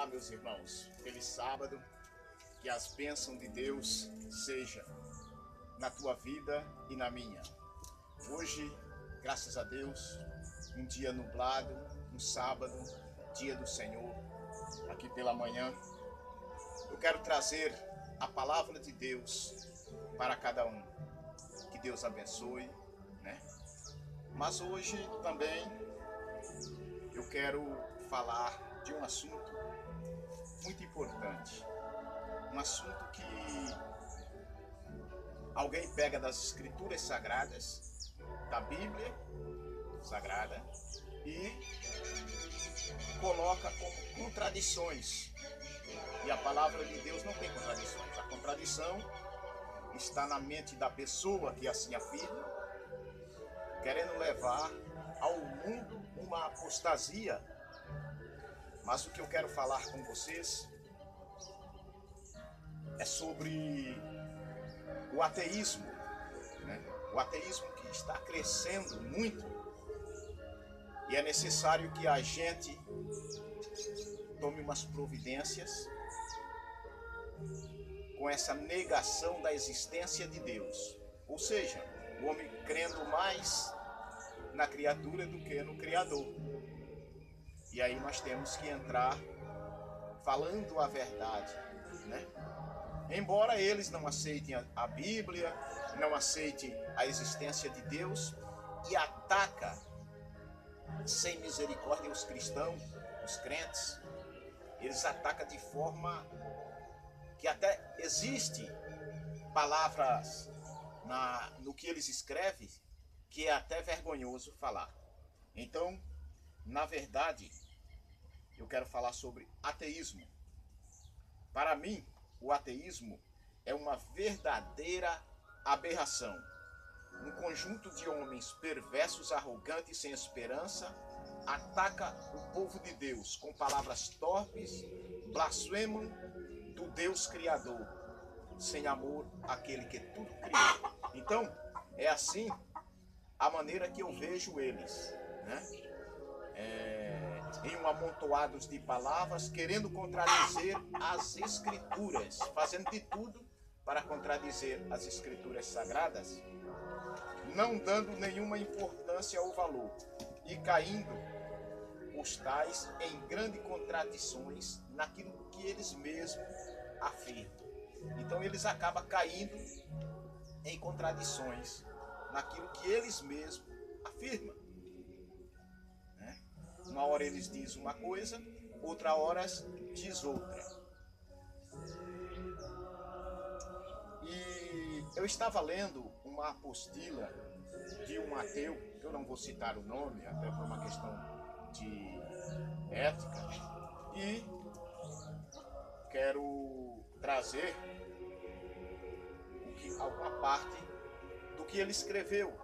Olá, meus irmãos. Feliz sábado. Que as bênçãos de Deus sejam na tua vida e na minha. Hoje, graças a Deus, um dia nublado, um sábado, dia do Senhor, aqui pela manhã. Eu quero trazer a palavra de Deus para cada um. Que Deus abençoe, né? Mas hoje também eu quero falar de um assunto muito importante. Um assunto que alguém pega das escrituras sagradas, da Bíblia Sagrada, e coloca como contradições. E a palavra de Deus não tem contradições. A contradição está na mente da pessoa que assim afirma, querendo levar ao mundo uma apostasia. Mas o que eu quero falar com vocês é sobre o ateísmo, né? O ateísmo que está crescendo muito, e é necessário que a gente tome umas providências com essa negação da existência de Deus. Ou seja, o homem crendo mais na criatura do que no Criador. E aí nós temos que entrar falando a verdade, né? Embora eles não aceitem a Bíblia, não aceitem a existência de Deus, e ataca sem misericórdia os cristãos, os crentes, eles atacam de forma que até existe palavras no que eles escrevem que é até vergonhoso falar. Então, na verdade, eu quero falar sobre ateísmo. Para mim, o ateísmo é uma verdadeira aberração. Um conjunto de homens perversos, arrogantes, sem esperança, ataca o povo de Deus com palavras torpes, blasfemam do Deus Criador, sem amor àquele que tudo criou. Então, é assim a maneira que eu vejo eles, né? Em um amontoado de palavras, querendo contradizer as Escrituras, fazendo de tudo para contradizer as Escrituras sagradas, não dando nenhuma importância ou valor, e caindo os tais em grandes contradições naquilo que eles mesmos afirmam. Então eles acabam caindo em contradições naquilo que eles mesmos afirmam. Uma hora eles dizem uma coisa, outra hora diz outra. E eu estava lendo uma apostila de um ateu, eu não vou citar o nome, até por uma questão de ética, e quero trazer alguma parte do que ele escreveu.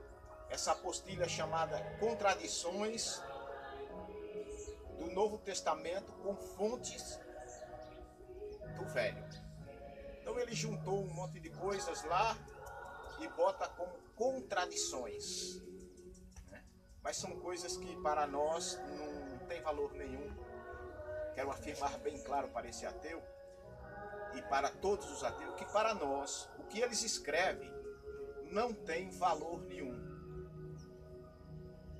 Essa apostila é chamada Contradições do Novo Testamento com fontes do Velho. Então ele juntou um monte de coisas lá e bota como contradições, né? Mas são coisas que para nós não tem valor nenhum. Quero afirmar bem claro para esse ateu e para todos os ateus que para nós o que eles escrevem não tem valor nenhum.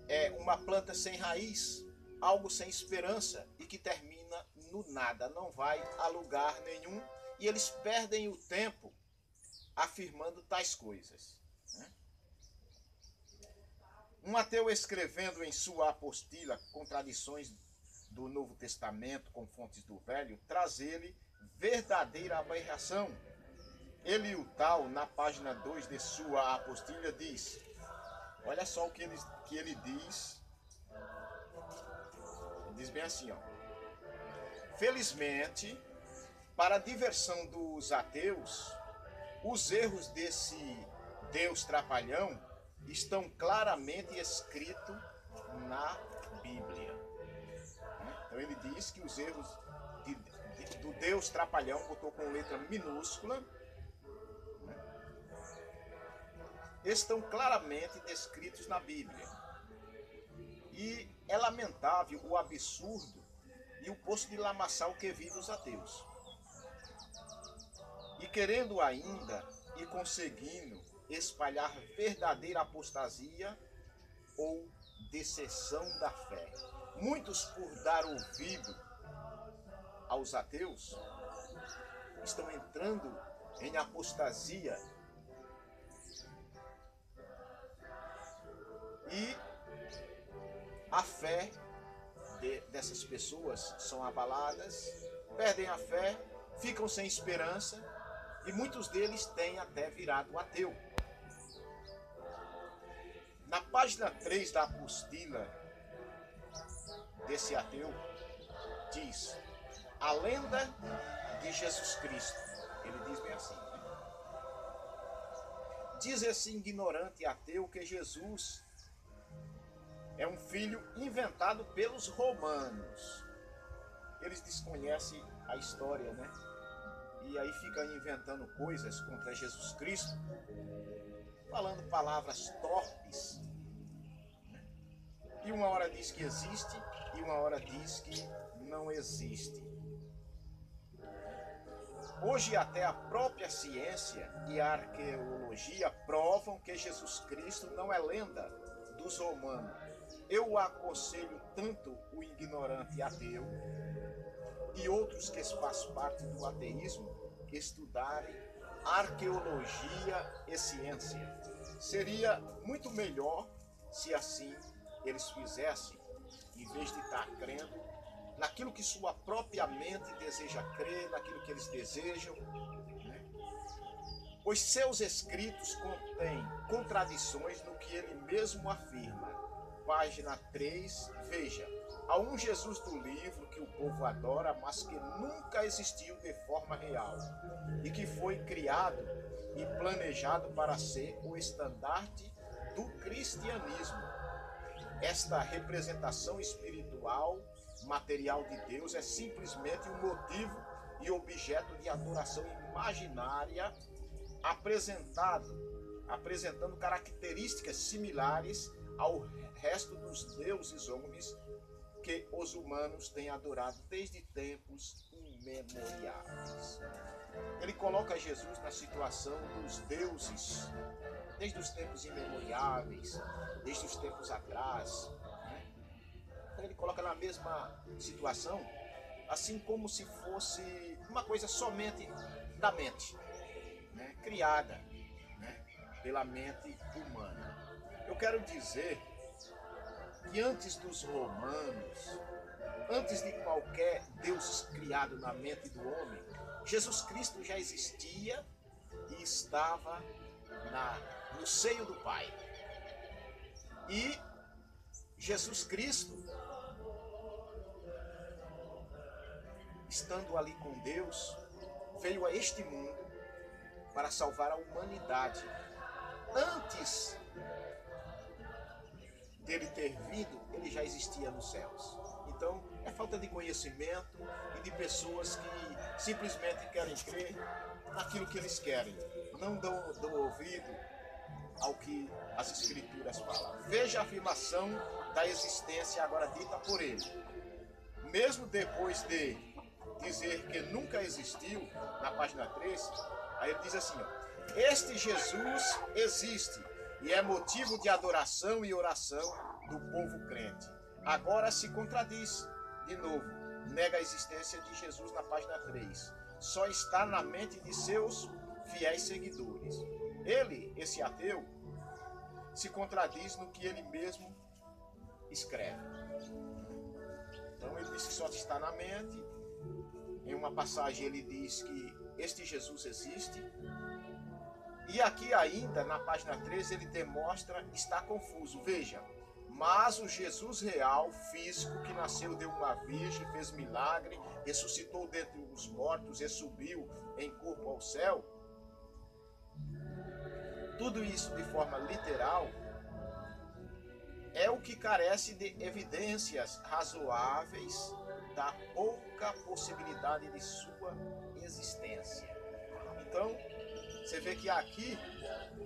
É uma planta sem raiz, algo sem esperança e que termina no nada, não vai a lugar nenhum, e eles perdem o tempo afirmando tais coisas, né? Um ateu escrevendo em sua apostila Contradições do Novo Testamento com fontes do Velho, traz ele verdadeira aberração. Ele, o tal, na página 2 de sua apostila, diz, olha só o que ele diz. Ele diz bem assim, ó: felizmente, para a diversão dos ateus, os erros desse Deus trapalhão estão claramente escritos na Bíblia. Então ele diz que os erros do Deus trapalhão, botou com letra minúscula, estão claramente descritos na Bíblia. E é lamentável o absurdo e o poço de lamaçal que vive os ateus. E querendo ainda e conseguindo espalhar verdadeira apostasia ou deserção da fé. Muitos, por dar ouvido aos ateus, estão entrando em apostasia e a fé dessas pessoas são abaladas, perdem a fé, ficam sem esperança e muitos deles têm até virado ateu. Na página 3 da apostila desse ateu, diz: a lenda de Jesus Cristo. Ele diz bem assim, né? Diz esse ignorante ateu que Jesus é um filho inventado pelos romanos. Eles desconhecem a história, né? E aí ficam inventando coisas contra Jesus Cristo, falando palavras torpes. E uma hora diz que existe e uma hora diz que não existe. Hoje até a própria ciência e a arqueologia provam que Jesus Cristo não é lenda dos romanos. Eu aconselho tanto o ignorante ateu e outros que fazem parte do ateísmo estudarem arqueologia e ciência. Seria muito melhor se assim eles fizessem, em vez de estar crendo naquilo que sua própria mente deseja crer, naquilo que eles desejam, né? Pois seus escritos contêm contradições no que ele mesmo afirma. Página 3, veja: há um Jesus do livro que o povo adora, mas que nunca existiu de forma real, e que foi criado e planejado para ser o estandarte do cristianismo. Esta representação espiritual, material de Deus é simplesmente um motivo e objeto de adoração imaginária apresentando características similares ao resto dos deuses homens que os humanos têm adorado desde tempos imemoriais. Ele coloca Jesus na situação dos deuses, desde os tempos imemoriáveis, desde os tempos atrás, né? Ele coloca na mesma situação, assim como se fosse uma coisa somente da mente, né? Criada, né? Pela mente humana. Eu quero dizer que antes dos romanos, antes de qualquer Deus criado na mente do homem, Jesus Cristo já existia e estava no seio do Pai. E Jesus Cristo, estando ali com Deus, veio a este mundo para salvar a humanidade. Antes dele ter vindo, ele já existia nos céus. Então, é falta de conhecimento e de pessoas que simplesmente querem crer naquilo que eles querem. Não dão ouvido ao que as Escrituras falam. Veja a afirmação da existência agora dita por ele. Mesmo depois de dizer que nunca existiu, na página 3, aí ele diz assim, ó: este Jesus existe e é motivo de adoração e oração do povo crente. Agora se contradiz de novo, nega a existência de Jesus na página 3. Só está na mente de seus fiéis seguidores. Ele, esse ateu, se contradiz no que ele mesmo escreve. Então ele diz que só está na mente. Em uma passagem ele diz que este Jesus existe. E aqui ainda, na página 13, ele demonstra estar confuso. Veja: mas o Jesus real, físico, que nasceu de uma virgem, fez milagre, ressuscitou dentre os mortos e subiu em corpo ao céu, tudo isso de forma literal, é o que carece de evidências razoáveis da pouca possibilidade de sua existência. Então, você vê que aqui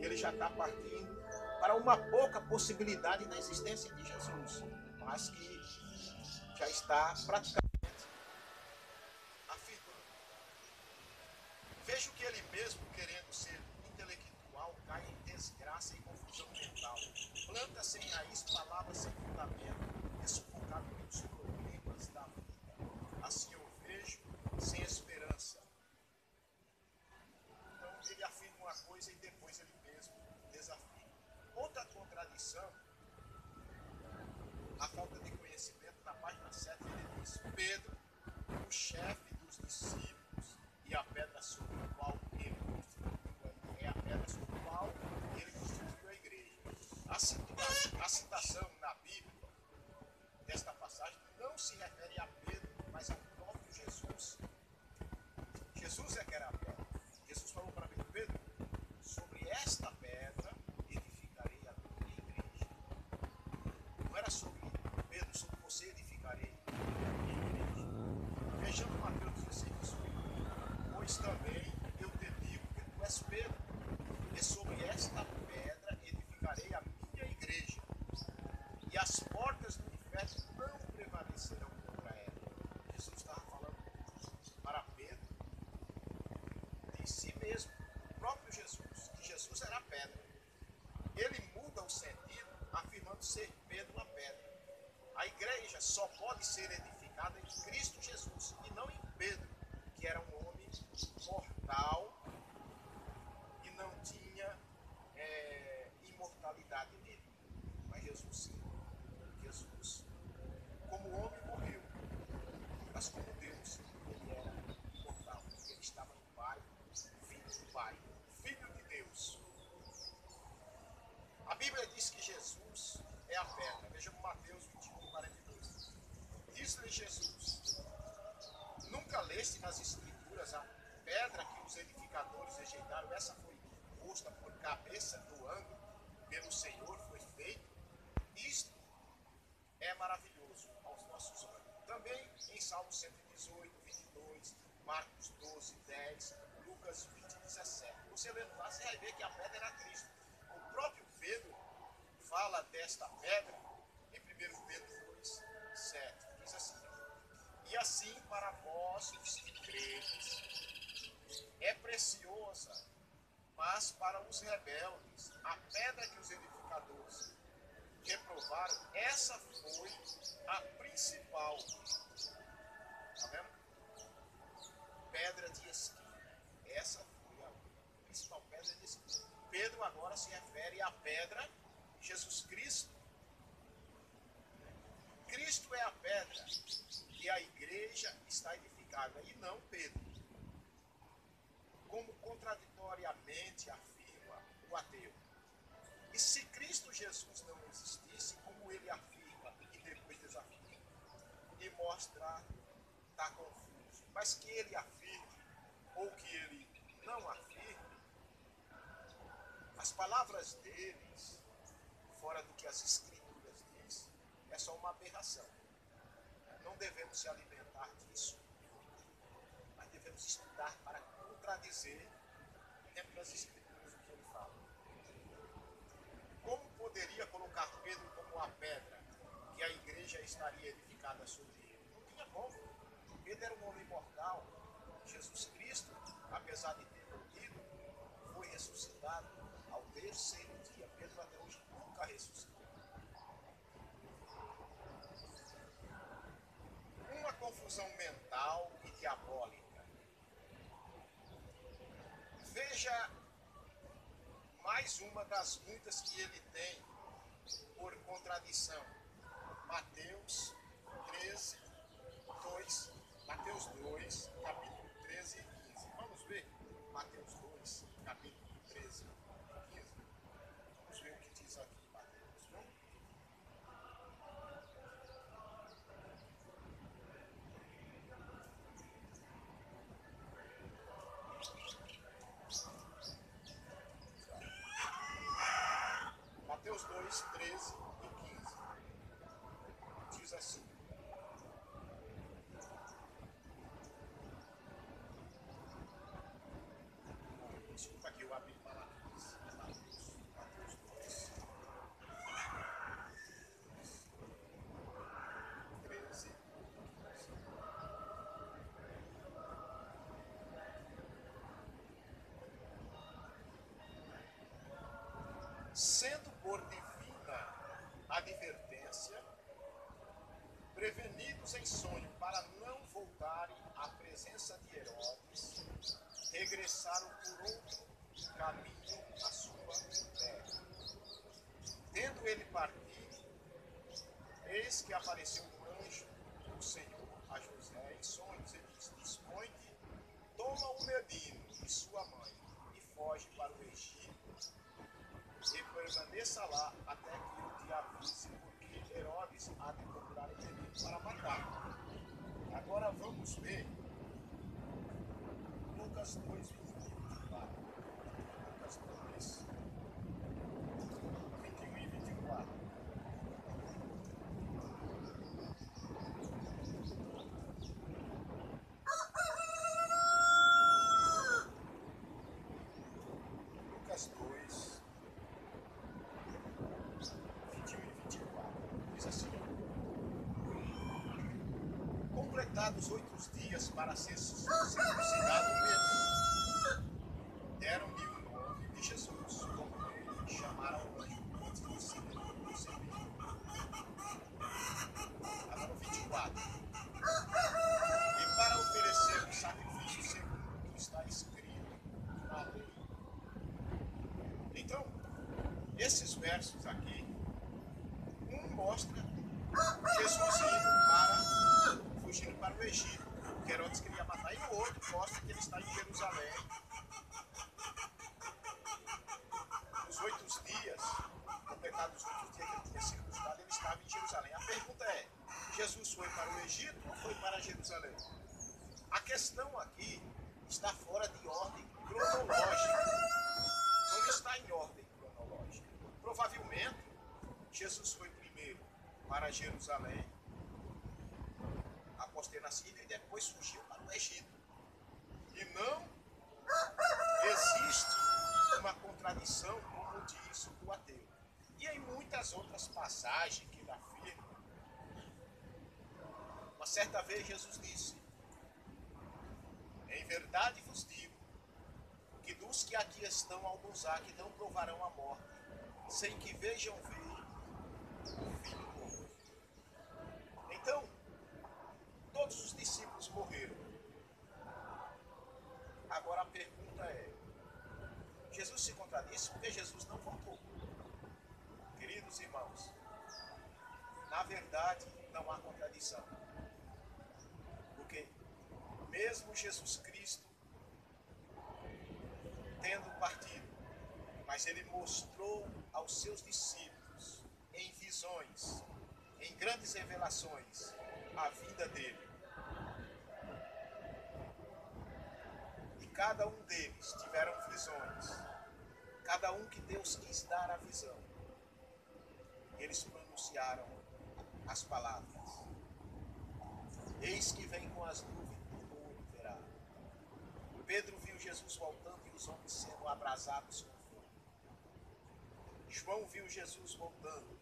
ele já está partindo para uma pouca possibilidade da existência de Jesus, mas que já está praticamente Vejo que ele mesmo, querendo ser intelectual, cai em desgraça e confusão mental. Planta sem raiz, palavras sem fundamento, é sufocado pelos problemas da vida. Assim eu vejo, sem esperança. Então ele afirma uma coisa e depois ele mesmo desafia. Outra contradição, a falta de conhecimento, na página 7 ele diz: Pedro, o chefe dos discípulos e a pedra sobre a qual ele constituiu a igreja. A citação na Bíblia desta passagem não se refere a Pedro, mas ao próprio Jesus. Jesus é que era a pedra. Jesus falou para Pedro: Pedro, sobre esta pedra edificarei a minha igreja. Não era sobre Pedro, sobre você edificarei a minha igreja. Vejamos Mateus 16, pois também eu te digo que tu és Pedro, e sobre esta pedra edificarei a minha igreja, e as portas do inferno não prevalecerão contra ela. Jesus estava falando para Pedro de si mesmo, o próprio Jesus, que Jesus era a pedra. Ele muda o sentido, afirmando ser Pedro a pedra. A igreja só pode ser edificada em Cristo Jesus e não em Pedro, que era um homem mortal e não tinha imortalidade nele. Mas Jesus sim. Jesus, como homem, morreu, mas como Deus, ele era imortal. Ele estava no Pai, filho do Pai, filho de Deus. A Bíblia diz que Jesus é a pedra. Vejamos Mateus 21, 42. Diz-lhe Jesus: nunca leste nas Escrituras a pedra que os edificadores rejeitaram? Essa foi posta por cabeça do ângulo, pelo Senhor foi feito. Isto é maravilhoso aos nossos olhos. Também em Salmo 118, 22, Marcos 12, 10, Lucas 20, 17. Você lendo lá, você vai ver que a pedra era Cristo. O próprio Pedro fala desta pedra em 1 Pedro 2, 7. Diz assim: e assim para vós os que credes é preciosa, mas para os rebeldes a pedra que os edificadores reprovaram, essa foi a principal, tá vendo? Pedra de esquina. Essa foi a principal pedra de esquina. Pedro agora se refere à pedra Jesus Cristo. Cristo é a pedra e a igreja está edificada, e não Pedro. Como contraditoriamente afirma o ateu. E se Cristo Jesus não existisse, como ele afirma e depois desafia, e mostra, está confuso. Mas que ele afirme, ou que ele não afirme, as palavras deles, fora do que as Escrituras diz, é só uma aberração. Não devemos se alimentar disso, mas devemos estudar para contradizer dentro das Escrituras o que ele fala. Como poderia colocar Pedro como a pedra que a igreja estaria edificada sobre ele? Não tinha como. Pedro era um homem mortal. Jesus Cristo, apesar de ter morrido, foi ressuscitado ao terceiro dia. Pedro até hoje nunca ressuscitou. Uma confusão mental e diabólica. Veja mais uma das muitas que ele tem por contradição. Mateus 13, 2, Mateus 2, capítulo 13 e 15. Vamos ver Mateus 2, capítulo 13 e 15. Vamos ver o que diz aqui Mateus, viu? Mateus 2, 13 e 15. Diz assim: desculpa aqui, eu abri para Mateus 2, 13 e 15. sendo por divina advertência, prevenidos em sonho para não voltarem à presença de Herodes, regressaram por outro caminho à sua terra. Tendo ele partido, eis que apareceu um anjo do Senhor a José em sonhos e disse: dispõe-te, toma o menino e sua mãe e foge para o Egito e permaneça lá até que eu te avise, porque Herodes há de procurar o menino para matar. Agora vamos ver Lucas 2, 24. Lucas 2, 21 e 24. Lucas 2, 21 e 24. Diz assim: completados 8 dias para ser circuncidado o menino, deram-lhe o nome de Jesus, como ele chamaram o anjo antes de ser concebido. Agora o 24. E para oferecer um sacrifício segundo o que está escrito na lei. Então, esses versos aqui, um mostra Jesus fugindo para o Egito, que Herodes queria matar, e o outro mostra que ele está em Jerusalém. Os 8 dias, completados os 8 dias que ele tinha circuncidado, ele estava em Jerusalém. A pergunta é: Jesus foi para o Egito ou foi para Jerusalém? A questão aqui está fora de ordem cronológica. Não está em ordem cronológica. Provavelmente, Jesus foi primeiro para Jerusalém, após ter nascido, e depois fugiu para o Egito. E não existe uma contradição, como diz o ateu. E em muitas outras passagens que ele afirma, uma certa vez Jesus disse: em verdade vos digo, que dos que aqui estão, alguns há que não provarão a morte, sem que vejam ver o Filho do Homem. Então, todos os discípulos morreram. Agora a pergunta é: Jesus se contradisse porque Jesus não voltou? Queridos irmãos, na verdade não há contradição. Porque mesmo Jesus Cristo tendo partido, mas ele mostrou aos seus discípulos em visões, em grandes revelações, a vida dele. E cada um deles tiveram visões. Cada um que Deus quis dar a visão. Eles pronunciaram as palavras: eis que vem com as nuvens, todo olho verá. Pedro viu Jesus voltando e os homens sendo abrasados com fogo. João viu Jesus voltando.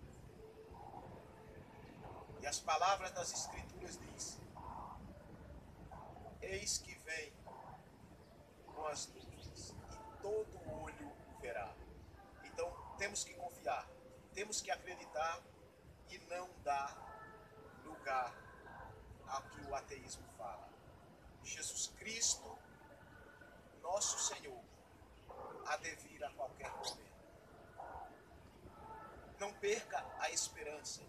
E as palavras das Escrituras dizem: eis que vem com as nuvens e todo olho o verá. Então temos que confiar, temos que acreditar e não dar lugar ao que o ateísmo fala. Jesus Cristo, nosso Senhor, há de vir a qualquer momento. Não perca a esperança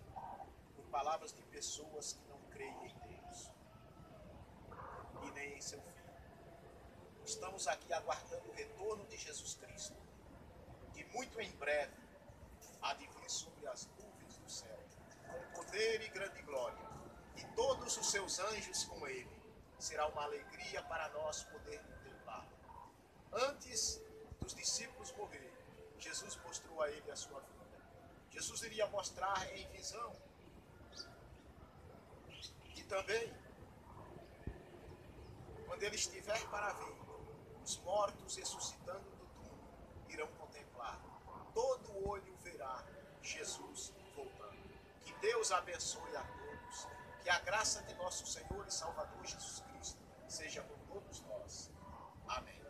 por palavras de pessoas que não creem em Deus e nem em seu Filho. Estamos aqui aguardando o retorno de Jesus Cristo, que muito em breve há de vir sobre as nuvens do céu, com poder e grande glória, e todos os seus anjos com ele. Será uma alegria para nós poder contemplar. Antes dos discípulos morrerem, Jesus mostrou a ele a sua vida. Jesus iria mostrar em visão. E também, quando ele estiver para vir, os mortos ressuscitando do túmulo irão contemplar. Todo olho verá Jesus voltando. Que Deus abençoe a todos. Que a graça de nosso Senhor e Salvador Jesus Cristo seja com todos nós. Amém.